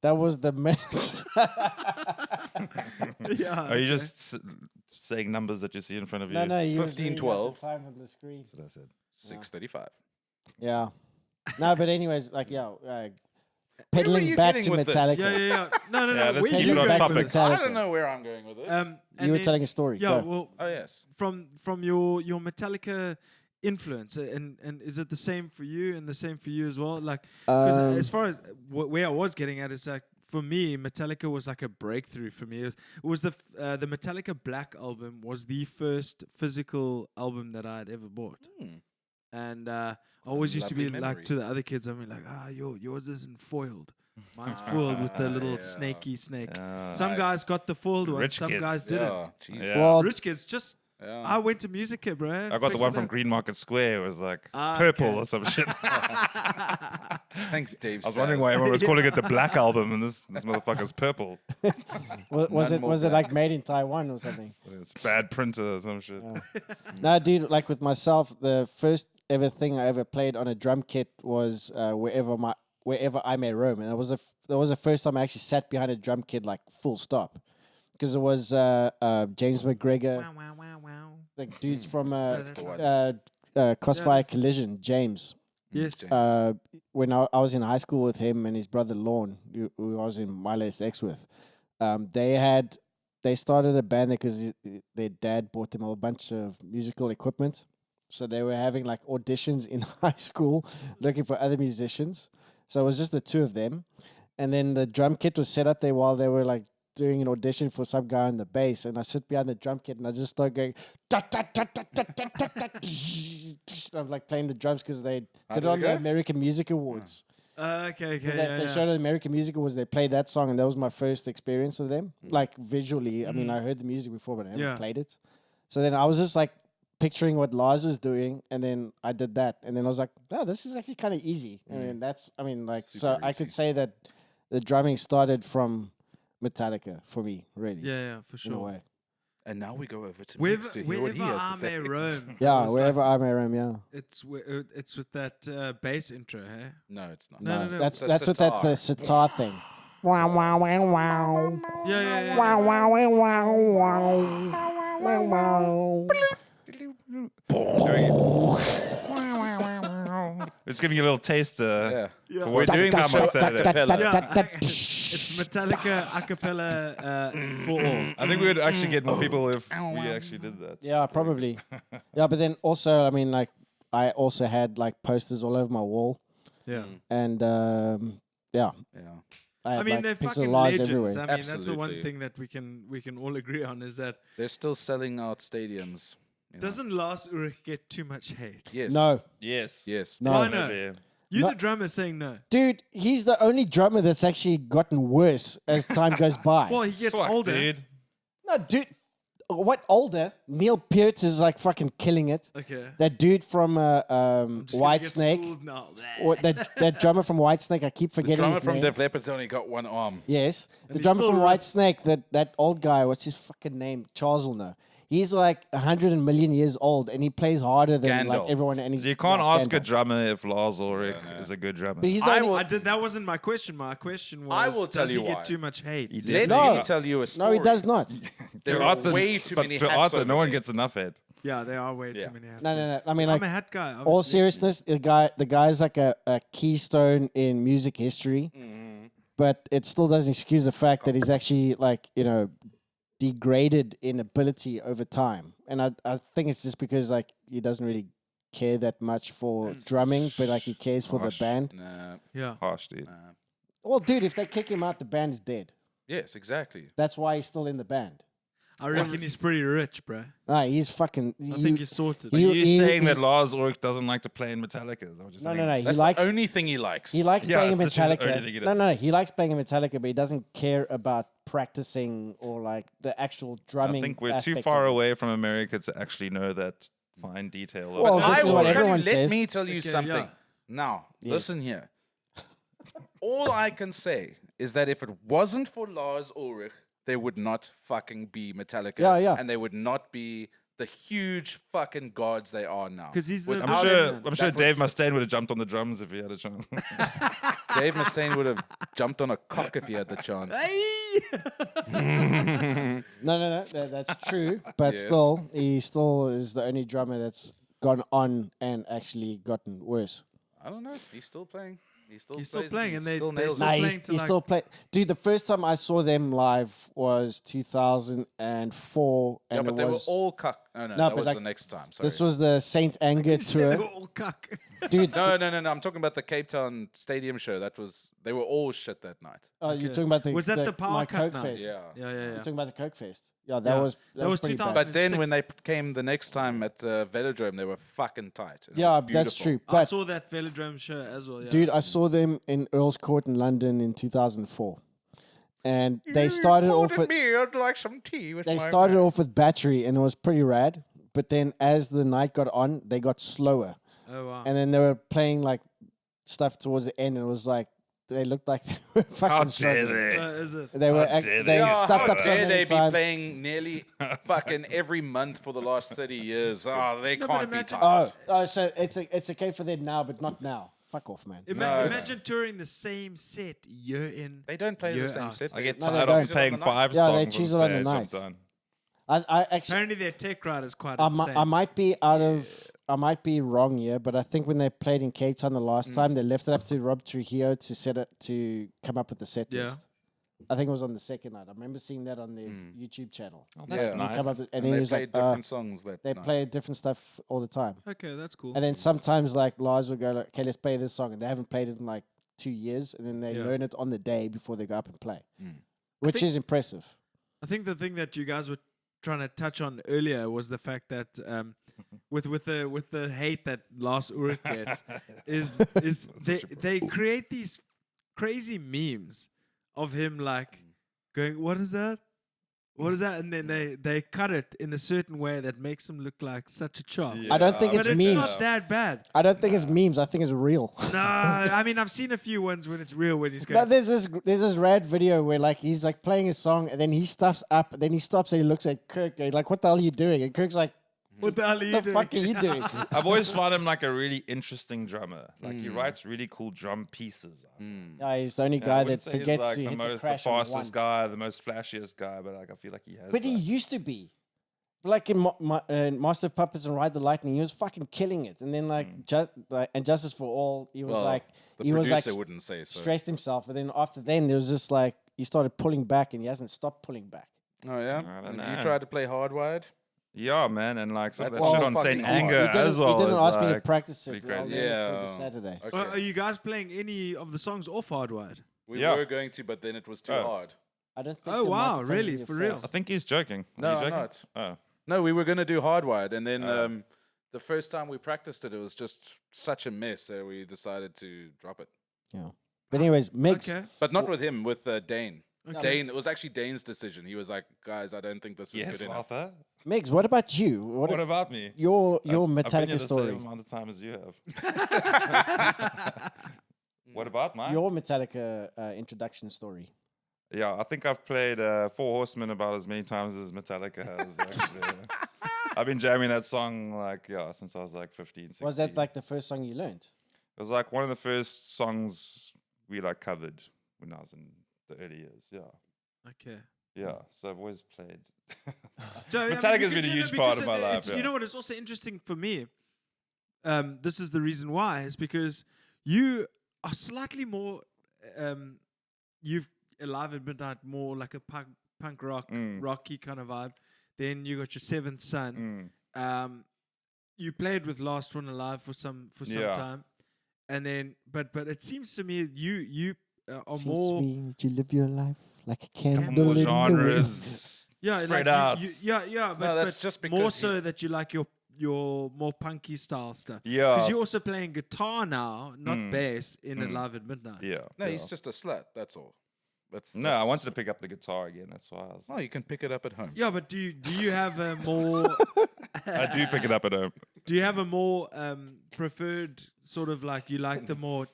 That was the Mets. Yeah. Are you okay. just saying numbers that you see in front of you? no, you 15, 12. time on the screen. That's what I said. 635. Yeah. No, but anyways, like Where were pedaling you back getting to with this? Metallica. Yeah. No. Yeah, let's Where keep you it on going back to with topic. this? Metallica. I don't know where I'm going with this. And You were then- telling a story. Yeah, Go. well, Oh, yes. from your Metallica influence, and is it the same for you and the same for you as well? Like, 'cause as far as where I was getting at is like, for me, Metallica was like a breakthrough for me. It was the Metallica Black album was the first physical album that I had ever bought. And I always used to be lovely like memory. to the other kids, I mean like, yours isn't foiled. Mine's foiled with the little Yeah. snaky snake. Yeah. Some Nice. guys got the foiled one, Rich some kids. guys didn't. Yeah, jeez. Yeah. Well, Rich kids just. Yeah. I went to Musica, bro. I got the one from Green Market Square. It was like Ah, purple okay. or some shit. Thanks, Dave. I was wondering why everyone was calling it the Black Album, and this motherfucker's purple. was None more it black. like made in Taiwan or something? It's bad printer or some shit. No, dude. Like with myself, the first ever thing I ever played on a drum kit was wherever I may roam, and that was the first time I actually sat behind a drum kit like full stop, because it was James McGregor, the dudes from that's the one. Crossfire Yeah, that's- Collision, James. Yes. James. When I was in high school with him and his brother Lorne, who I was in my latest ex with, they started a band because their dad bought them a bunch of musical equipment. So they were having like auditions in high school looking for other musicians. So it was just the two of them. And then the drum kit was set up there while they were like doing an audition for some guy on the bass. And I sit behind the drum kit and I just start going, I'm like playing the drums because they did it did on it the go? American Music Awards. Okay. Because Yeah, they showed at the American Music Awards, they played that song, and that was my first experience with them. Like visually, I mean, I heard the music before, but I never Yeah. played it. So then I was just like picturing what Lars was doing, and then I did that, and then I was like, "Oh, this is actually kind of easy." And then that's, I mean, like, so Super I could easy. say that the drumming started from Metallica for me, really, Yeah, for in a sure. way. And now we go over to Miggs to hear what he Wherever has to I say. may roam. Yeah, it was wherever like, I may roam, yeah. it's with that bass intro, hey? No, it's not. No, no. That's It's a what that's the sitar thing. Yeah. It's giving you a little taster. Yeah. For We're what's to doing the come show on a Saturday. cappella. Yeah. It's Metallica a cappella for all. I think we would actually get more people if we actually did that. Yeah, probably. Yeah, but then also, I mean, like, I also had like posters all over my wall, Yeah. and yeah, Yeah. I had, I mean, like, they're pixel fucking lies legends. everywhere. I mean, that's the one Absolutely. thing that we can all agree on is that They're still selling out stadiums. You know. doesn't Lars Ulrich get too much hate? Yes. No, Yes. Yes. no, Why no? Yeah. You, No. the drummer, saying no. dude, he's the only drummer that's actually gotten worse as time goes by. Well, he gets Fuck, older. dude. No, dude, what older? Neil Peart is like fucking killing it. Okay. That dude from I'm just gonna White get Snake, schooled now. or that drummer from White Snake, I keep The forgetting drummer his from name. Def Leppard's only got one arm. Yes, And the he's drummer still from ri- White Snake, that old guy. What's his fucking name? Charles will know. He's like 100 million years old, and he plays harder than like Gandalf. everyone. And he's So you can't yeah, ask a Gandalf. drummer if Lars Ulrich is a good drummer. But he's the I only, will- That wasn't my question. My question was, I will tell does you he why. get too much hate? He Let did. No. me tell you a no, story. he does not. There To are Arthur, way too but many to hats Arthur, over no one there. gets enough head. Yeah, there are way Yeah. too many hats. No, no, no. I mean, I'm like, a hat guy. all obviously. seriousness, the guy's like a keystone in music history, but it still doesn't excuse the fact that he's actually like, you know, degraded in ability over time. And I think it's just because like he doesn't really care that much for drumming, but like he cares for the Harsh. band. Nah, Yeah. Harsh, dude. nah. Well, dude, if they kick him out, the band is dead. Yes, exactly. That's why he's still in the band. I reckon he's pretty rich, bro. Nah, he's fucking. I think he's sorted. Are You- you saying he's- that Lars Ulrich doesn't like to play in Metallica? Is that what you're no, saying? no, no. He That's likes. the only thing he likes. He likes Yeah, playing in it's literally the only Metallica. thing he No, does. no, he likes playing in Metallica, but he doesn't care about practicing or like the actual I drumming. think we're too aspect far of it. away from America to actually know that fine detail. of Well, it. this I is will what tell everyone you, says. Let me tell you Okay, something. yeah. Now, Yes. listen here. All I can say is that if it wasn't for Lars Ulrich, there would not fucking be Metallica. Yeah, yeah. And they would not be the huge fucking gods they are now. 'Cause he's the- Without I'm Out sure. of- I'm sure that Dave was- Mustaine would have jumped on the drums if he had a chance. Dave Mustaine would have jumped on a cock if he had the chance. No, that's true. But Yes. still, he still is the only drummer that's gone on and actually gotten worse. I don't know. He's still playing. He's still, He's still plays- playing, he and they- still they nails still it. Nah, playing he's to, like- still playing. Dude, the first time I saw them live was 2004, Yeah, and but it they were was all cuck. No, No, that but was like, the next time. Sorry. this was the Saint Anger They tour, were all cuck. dude. No. I'm talking about the Cape Town Stadium show. That was. They were all shit that night. Oh, you're Okay. talking about the Was that the Power my Cut Coke night? Fest? Yeah. Yeah, yeah, You're yeah. talking about the Coke Fest. Yeah, that Yeah. was That was pretty bad. 2000. But then when 2006. they came the next time at Velodrome, they were fucking tight. It Yeah, was that's beautiful. true. I But saw that Velodrome show as well. Yeah. dude, I saw them in Earl's Court in London in 2004, and they started off with me. I'd like some tea with they my started man. off with Battery, and it was pretty rad. But then as the night got on, they got slower, Oh wow. and then they were playing like stuff towards the end, and it was like they looked like they were fucking How dare struggling. they? Is it? They were How dare they they? stuffed how up so dare many they be times. playing nearly fucking every month for the last 30 years? Oh, they No, but can't be imagine- tight. Oh, so it's okay for them now, but not now. Fuck off, man. No, it's- Imagine touring the same set year in. They don't play year the same out. set. I get No, they tired don't. of playing 5 Yeah, songs. they choose it on the stage, I'm night. done. I actually Apparently their tech ride is quite I insane. might be I might be wrong here, but I think when they played in Cape Town the last time, they left it up to Rob Trujillo to set it to come up with the set Yeah. list. I think it was on the second night. I remember seeing that on their YouTube channel. Oh, Yeah. that's He nice. Come up with, and And then they he was played like, different songs that they night. play different stuff all the time. Okay, that's cool. And then sometimes like Lars would go like, okay, let's play this song, and they haven't played it in like 2 years, and then they Yeah. learn it on the day before they go up and play, Mm. which think- is impressive. I think the thing that you guys were trying to touch on earlier was the fact that with the hate that Lars Ulrich gets is they create these crazy memes of him like going, what is that? What is that? And then they cut it in a certain way that makes him look like such a chop. Yeah, I don't think But it's it's memes. not that bad. I don't think it's memes. I think it's real. No, I mean I've seen a few ones when it's real when he's going. No, there's this rad video where like he's like playing a song and then he stuffs up, then he stops and he looks at Kirk and like, what the hell are you doing? And Kirk's like, What the hell are you the doing? fuck are you doing? I've always found him like a really interesting drummer. Like he writes really cool drum pieces. Yeah, he's the only Yeah, I guy wouldn't that say he's forgets like to hit the the crash on one. fastest guy, the most flashiest guy, but like I feel like he has. But he that. used to be. like in Master of Puppets and Ride the Lightning, he was fucking killing it. And then and Justice for All, he was Well, the he was producer like wouldn't say so. stressed himself. And then after then, there was just like he started pulling back, and he hasn't stopped pulling back. Oh yeah. I don't And know. you tried to play Hardwired. Yeah, man, and like some of That's that shit all on fucking Saint hard. Anger He didn't, as well. he didn't is, ask me to like, practice it. pretty I'll crazy. learn it Yeah. for this Saturday. Okay. Are you guys playing any of the songs off Hardwired? We Yeah. were going to, but then it was too Oh. hard. I don't think. Oh, the wow, microphone's really? in your For real? face. I think he's joking. Are No, you I'm joking? not. Oh. No, we were going to do Hardwired, and then Oh. the first time we practiced it, it was just such a mess that we decided to drop it. Yeah. But anyways, Miggs. Okay. But not with him, with Dane. Okay. Dane, it was actually Dane's decision. He was like, "Guys, I don't think this is Yes, good enough." Arthur. Miggs, what about you? What about me? your I've been here Metallica the story? same amount of time as you have. What about mine? Your Metallica introduction story. Yeah, I think I've played Four Horsemen about as many times as Metallica has. Actually. I've been jamming that song since I was like 15, 16. Was that like the first song you learned? It was like one of the first songs we like covered when I was in the early years. Yeah, Okay. yeah. So I've always played. So, I mean, Metallica's been a huge part because of my life. it's- Yeah. You know what? It's also interesting for me. This is the reason why. Is because you are slightly more. You've Alive at Midnight more like a punk rock, rocky kind of vibe. Then you got your Seventh Son. You played with Last One Alive for some Yeah. time, and then but it seems to me you are Seems more. to me that you live your life like a Couple candle more in the wind. genres. Yeah, spread like out. yeah, but, No, that's but just more because so that you like your more punky style stuff. Yeah. because you're also playing guitar now, not bass, in Alive at Midnight. Yeah. No, yeah. he's just a slut. That's all. No, I wanted to pick up the guitar again. That's why I was. Oh, you can pick it up at home. Yeah, but do you have a more I do pick it up at home. do you have a more preferred sort of like you like the more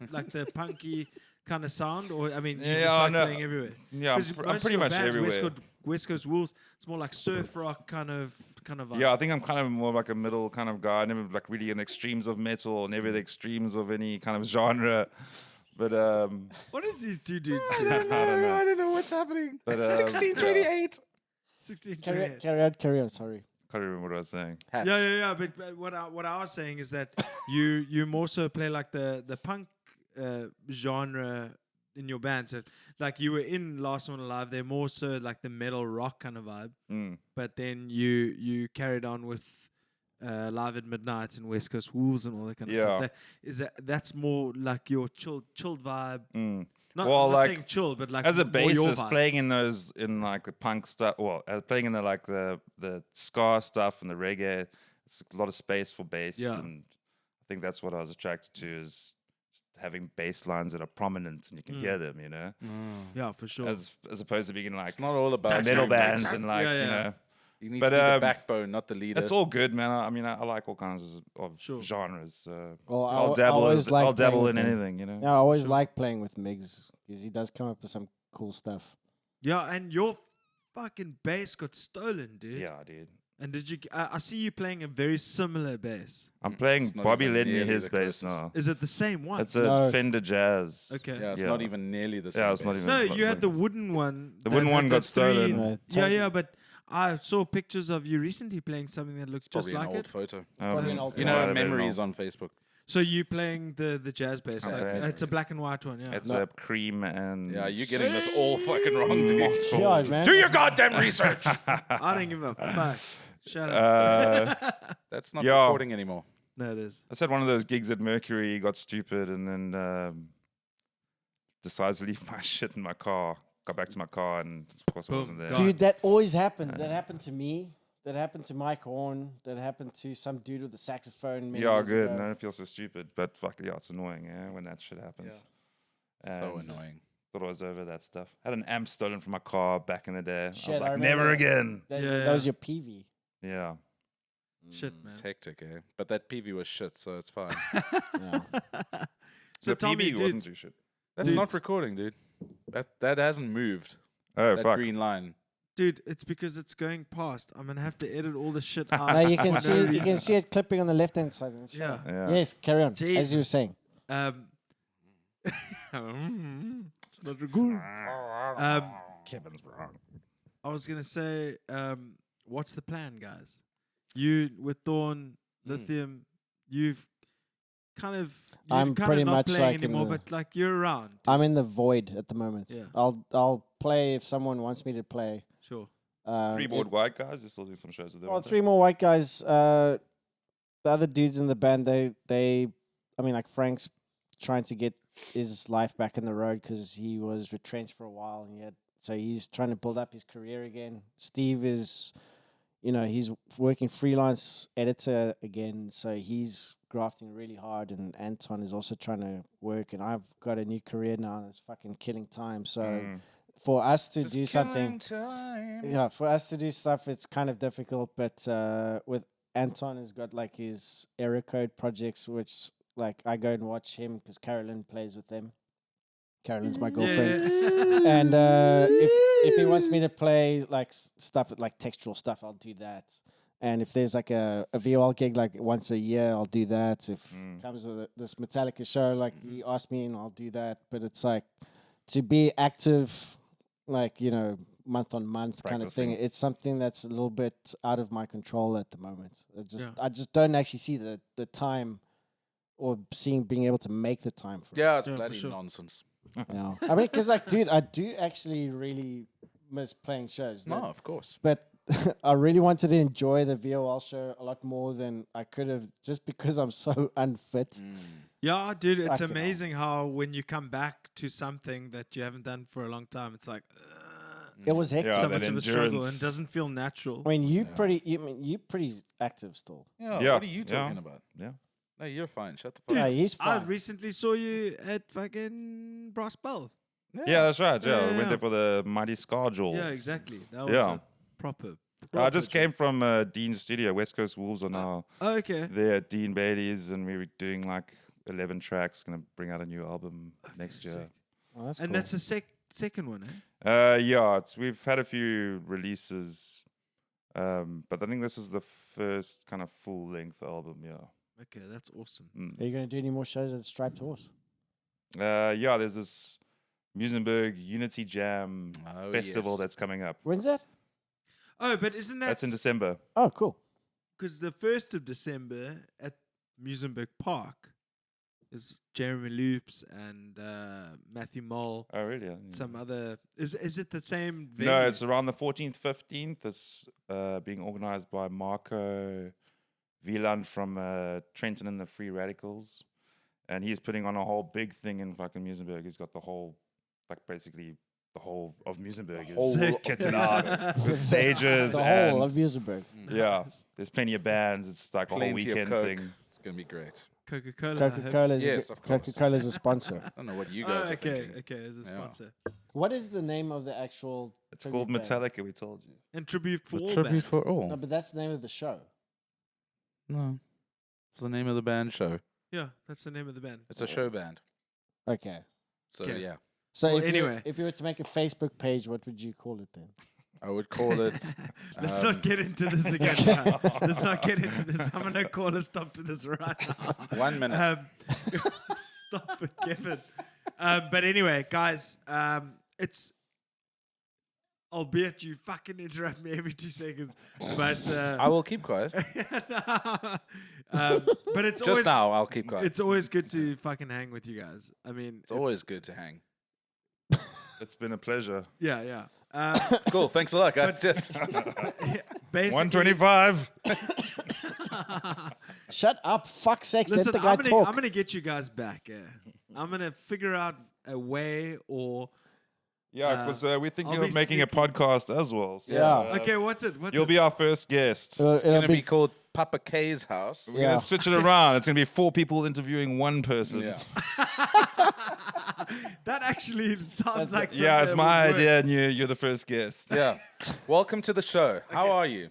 like the punky kind of sound, or I mean you just Yeah, like no. playing everywhere? Yeah, 'Cause I'm most of pretty your much bands, everywhere. West Coast Wolves, it's more like surf rock kind of vibe. Yeah, I think I'm kind of more like a middle kind of guy. I never like really in the extremes of metal, never the extremes of any kind of genre. But What is these two dudes I doing? don't know. I don't know what's happening. But, 1628. 16 Carry on, sorry. Can't remember what I was saying. Hats. Yeah. But what I was saying is that you more so play like the punk genre in your band. So like you were in Last One Alive, they're more so like the metal rock kind of vibe. Mm. But then you carried on with Live at Midnight and West Coast Wolves and all that kind of stuff. That's more like your chilled vibe. Mm. Not, Well, I'm not like, saying chill, but like As a more your bassist, vibe. playing in like the punk stuff, playing in the ska stuff and the reggae, it's a lot of space for bass. Yeah. And I think that's what I was attracted to is having bass lines that are prominent and you can hear them, you know, Yeah, for sure. as opposed to being like It's not all about metal you. bands and like Yeah, you yeah. know. You need But, to be the um, backbone, not the leader. It's all good, man. I mean, I like all kinds of Sure. genres. Well, I'll I dabble. always like I'll dabble playing in with him. anything, you know. Yeah, I always like playing with Miggs because he does come up with some cool stuff. Yeah, and your fucking bass got stolen, dude. Yeah, dude. And did you? I see you playing a very similar bass. I'm playing. It's not Bobby even lent me nearly his the bass closest. now. Is it the same one? It's a No. Fender Jazz. Okay. Yeah, it's Yeah. not even nearly the same. Yeah, it's not bass. even- No, it's not you had the like- wooden one. The wooden that one had got the three- stolen. Yeah, yeah, but I saw pictures of you recently playing something that looks just Probably an like old it. photo. probably an old You might know, have been an memories old- on Facebook. So you playing the jazz bass? Okay. Like, it's a black and white one. Yeah. It's a cream and. Yeah, you're getting this all fucking wrong, dude. Yeah, man. Do your goddamn research. I don't give a fuck. Shut up. That's not Yeah. recording anymore. No, it is. I said one of those gigs at Mercury, got stupid, and then decided to leave my shit in my car. Got back to my car, and of course I Boom. wasn't there. Gone. Dude, that always happens. That happened to me. That happened to Mike Horn. That happened to some dude with a saxophone. many Yeah, years good. ago. I don't feel so stupid, but fuck yeah, it's annoying, yeah, when that shit happens. So And annoying. Thought I was over that stuff. Had an amp stolen from my car back in the day. I Shit, was I like, remember never that. again. That, Yeah, that yeah. was your PV. Yeah. Shit, man. It's hectic, eh? But that PV was shit, so it's fine. Yeah. So the tell PB me, wasn't dude. too shit. That's Dude. not recording, dude. That hasn't moved. Oh, That fuck. green line. Dude, it's because it's going past. I'm gonna have to edit all the shit out. No, you can for see no you can reason. see it clipping on the left hand side. Of the Yeah. show. Yeah. Yes, carry on. As Jesus. you were saying. It's not good. Kevin's wrong. I was gonna say, what's the plan, guys? You with Dawn, Lithium, you've kind of I'm kind pretty of not much playing like in anymore, the- but like you're around. I'm in the void at the moment. Yeah. I'll play if someone wants me to play. Sure. Three-board white guys. You're still doing some shows with them. Well, aren't you? 3 more white guys. The other dudes in the band, I mean, like Frank's trying to get his life back in the road because he was retrenched for a while, and so he's trying to build up his career again. Steve is, he's working freelance editor again, so he's grafting really hard, and Anton is also trying to work, and I've got a new career now that's fucking killing time. So for us to do something, for us to do stuff, it's kind of difficult. But with Anton has got like his error code projects, which like I go and watch him because Carolyn plays with them. Carolyn's my girlfriend, and if he wants me to play like stuff like textual stuff, I'll do that. And if there's like a VOL gig like once a year, I'll do that. If comes with this Metallica show, like he asked me, and I'll do that. But it's like to be active, like month on month kind of thing. It's something that's a little bit out of my control at the moment. I just don't actually see the time or being able to make the time for it. Yeah, it's Yeah, for bloody sure. nonsense. I mean, because like, dude, I do actually really miss playing shows. No, of course. But I really wanted to enjoy the VOL show a lot more than I could have, just because I'm so unfit. Yeah, dude, it's Fucking hell. amazing how when you come back to something that you haven't done for a long time, it's like It was hectic. Yeah, so that much of a struggle and endurance. doesn't feel natural. I mean, you pretty active still. Yeah, Yeah, what are you yeah. talking about? Yeah. No, you're fine. Shut the fuck Yeah, up. he's I fine. recently saw you at fucking Brass Bell. Yeah, that's right. Yeah, Yeah, we yeah. went there for the Mighty Scar Jewels. Yeah, exactly. That was Yeah. a proper. I just came from Dean's studio. West Coast Wolves are now Oh, okay. there at Dean Bailey's, and we were doing like 11 tracks. Going to bring out a new album next year. sick. Oh, that's And cool. that's the second one, eh? Yeah, we've had a few releases, but I think this is the first kind of full-length album. Yeah. Okay, that's awesome. Are you going to do any more shows at Striped Horse? Yeah, there's this Musenberg Unity Jam Oh, festival yes. that's coming up. When's that? Oh, but isn't that That's in December. Oh, cool. because the 1st of December at Musenberg Park is Jeremy Loops and Matthew Moll. Oh, really? Yeah. Some other is it the same venue? No, it's around the 14th, 15th. It's being organized by Marco Wieland from Trenton and the Free Radicals. And he's putting on a whole big thing in fucking Musenberg. He's got the whole, like basically the whole of Musenberg is kitted out with stages. The and whole of Musenberg. yeah, there's plenty of bands. It's like a whole Plenty of weekend Coke. thing. It's going to be great. Coca-Cola. Coca-Cola's Yes, of course. Coca-Cola's a sponsor. I don't know what you Oh, guys are okay, thinking. okay, as a Yeah. sponsor. What is the name of the actual? It's called tribute band? Metallica, we told you. And tribute for all Tribute band. for all. No, but that's the name of the show. No. It's the name of the band show. Yeah, that's the name of the band. It's a show band. Okay. So, Okay. yeah. So Well, if anyway. if you were to make a Facebook page, what would you call it then? I would call it. Let's not get into this again. man. Let's not get into this. I'm gonna call a stop to this right now. 1 minute. Stop it, Kevin. But anyway, guys, it's albeit you fucking interrupt me every 2 seconds, but I will keep quiet. but it's Just always now, I'll keep quiet. it's always good to fucking hang with you guys. I mean, It's always good to hang. It's been a pleasure. yeah. Cool. Thanks a lot, guys. Just Basically, 125. Shut up, fuck sakes, listen, let the guy I'm talk. gonna get you guys back. I'm gonna figure out a way or. Yeah, because we're thinking I'll of be making a sneaky. podcast as well. So, Yeah. Okay, what's it? You'll be our first guest. It'll going to be be called Papa K's house. We're yeah. going to switch it around. It's going to be 4 people interviewing 1 person. Yeah. That actually sounds like Yeah, something it's that my would work. idea, and you're the first guest. Yeah. Welcome to the show. How are you?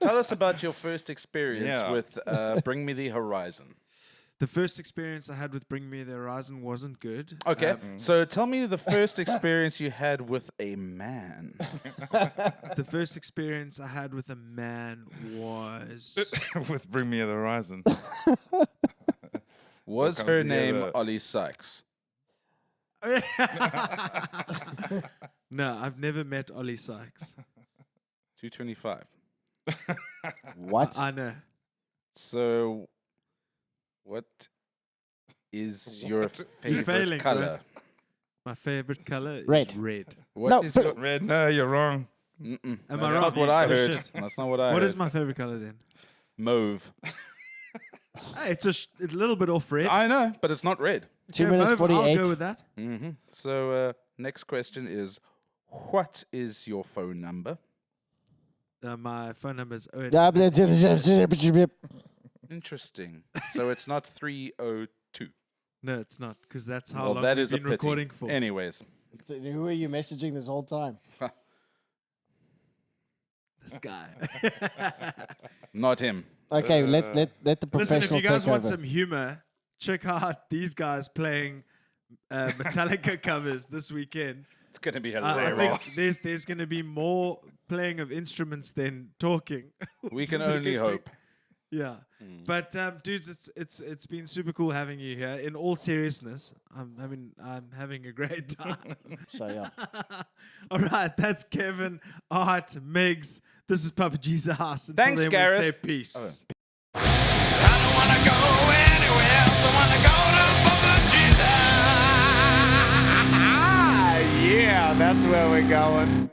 Tell us about your first experience Yeah. with Bring Me the Horizon. The first experience I had with Bring Me the Horizon wasn't good. Okay. So tell me the first experience you had with a man. The first experience I had with a man was With Bring Me the Horizon. Was comes her name together. Ollie Sykes? no, I've never met Ollie Sykes. 225. What? I know. So, what is your favorite failing, bro. color? My favorite color Red. is red. What No, is but- your... Red, no, you're wrong. Mm-mm. Am I That's wrong? not what I Oh, heard. shit. That's not what I What heard. is my favorite color then? Mauve. Hey, it's a little bit off red. I know, but it's not red. 2 Okay, minutes I'll 48. go with that. Mm-hmm. So, next question is, what is your phone number? My phone number is Interesting. So it's not 302. No, it's not, because that's how Well, long that we've is a been pity. recording for. Anyways, Who are you messaging this whole time? This guy. not him. Okay, let the Listen, professional if you guys take want over. some humor, check out these guys playing Metallica covers this weekend. It's going to be I hilarious. think there's going to be more playing of instruments than talking. We which can is a only good thing. hope. Yeah, but dudes, it's been super cool having you here. In all seriousness, I'm having a great time. So yeah. All right, that's Kevin, Art, Miggs. This is Papa G's house. Until Thanks, then, Gareth. we say peace. I don't wanna go anywhere else. I wanna go to Papa Jesus. Yeah, that's where we're going.